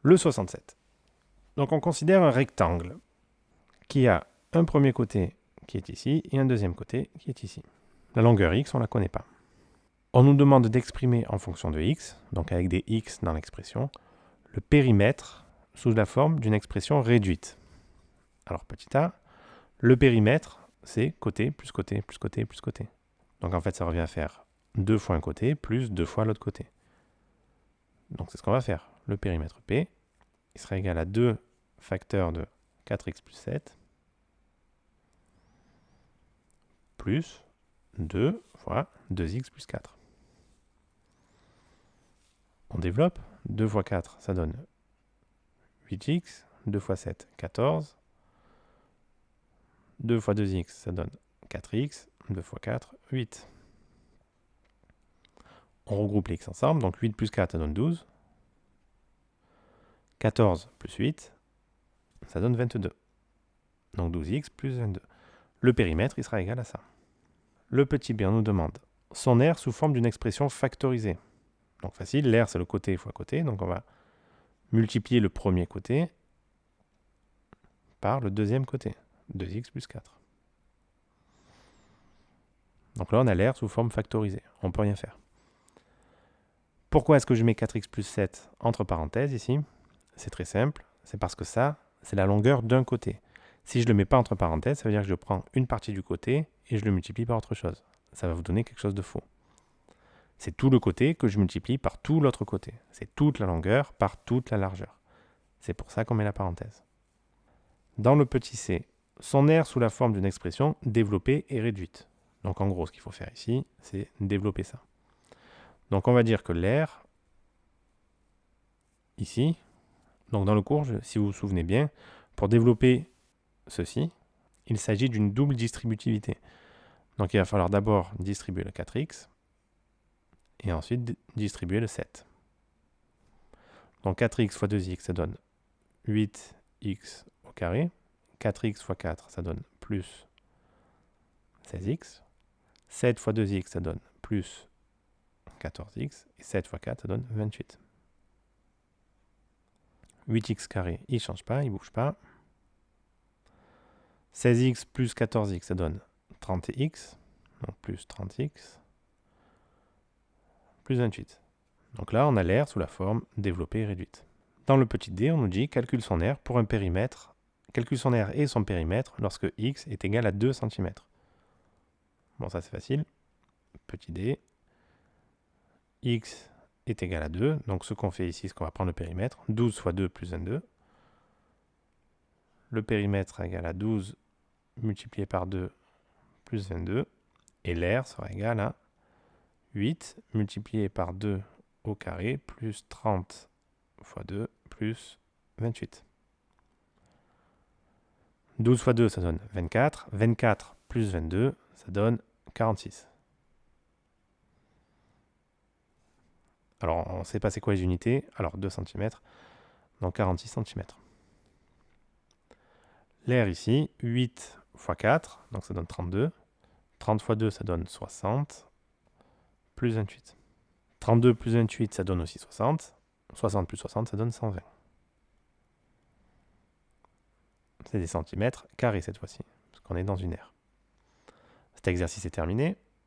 Le 67. Donc on considère un rectangle qui a un premier côté qui est ici et un deuxième côté qui est ici. La longueur x, on ne la connaît pas. On nous demande d'exprimer en fonction de x, donc avec des x dans l'expression, le périmètre sous la forme d'une expression réduite. Alors petit a, le périmètre, c'est côté plus côté plus côté plus côté. Donc en fait, ça revient à faire 2 fois un côté plus 2 fois l'autre côté. Donc c'est ce qu'on va faire. Le périmètre P, il sera égal à 2 facteurs de 4x plus 7 plus 2 fois 2x plus 4. On développe. 2 fois 4, ça donne 8x. 2 fois 7, 14. 2 fois 2x, ça donne 4x. 2 fois 4, 8. On regroupe les x ensemble. Donc 8 plus 4, ça donne 12. 14 plus 8, ça donne 22. Donc 12x plus 22. Le périmètre, il sera égal à ça. Le petit b, on nous demande son R sous forme d'une expression factorisée. Donc facile, l'air c'est le côté fois côté, donc on va multiplier le premier côté par le deuxième côté, 2x plus 4. Donc là on a l'air sous forme factorisée, on ne peut rien faire. Pourquoi est-ce que je mets 4x plus 7 entre parenthèses ici? C'est très simple, c'est parce que ça, c'est la longueur d'un côté. Si je ne le mets pas entre parenthèses, ça veut dire que je prends une partie du côté et je le multiplie par autre chose. Ça va vous donner quelque chose de faux. C'est tout le côté que je multiplie par tout l'autre côté. C'est toute la longueur par toute la largeur. C'est pour ça qu'on met la parenthèse. Dans le petit c, son R sous la forme d'une expression développée et réduite. Donc en gros, ce qu'il faut faire ici, c'est développer ça. Donc on va dire que l'air, ici, donc dans le cours, si vous vous souvenez bien, pour développer ceci, il s'agit d'une double distributivité. Donc il va falloir d'abord distribuer le 4x, et ensuite distribuer le 7. Donc 4x fois 2x, ça donne 8x au carré. 4x fois 4, ça donne plus 16x. 7 fois 2x, ça donne plus 14x. Et 7 fois 4, ça donne 28. 8x carré, il ne change pas, il ne bouge pas. 16x plus 14x, ça donne 30x. Donc plus 30x. Plus 28. Donc là, on a l'air sous la forme développée et réduite. Dans le petit d, on nous dit calcule son R pour un périmètre. Calcule son R et son périmètre lorsque x est égal à 2 cm. Bon, ça c'est facile. Petit d. X est égal à 2. Donc ce qu'on fait ici, c'est qu'on va prendre le périmètre. 12 fois 2 plus 22. Le périmètre est égal à 12 multiplié par 2 plus 22. Et l'air sera égal à 8 multiplié par 2 au carré plus 30 fois 2 plus 28. 12 fois 2, ça donne 24. 24 plus 22, ça donne 46. Alors, on ne sait pas c'est quoi les unités. Alors, 2 cm, donc 46 cm. L'air ici, 8 fois 4, donc ça donne 32. 30 fois 2, ça donne 60, plus 28. 32 plus 28, ça donne aussi 60. 60 plus 60, ça donne 120. C'est des centimètres carrés cette fois-ci, parce qu'on est dans une aire. Cet exercice est terminé.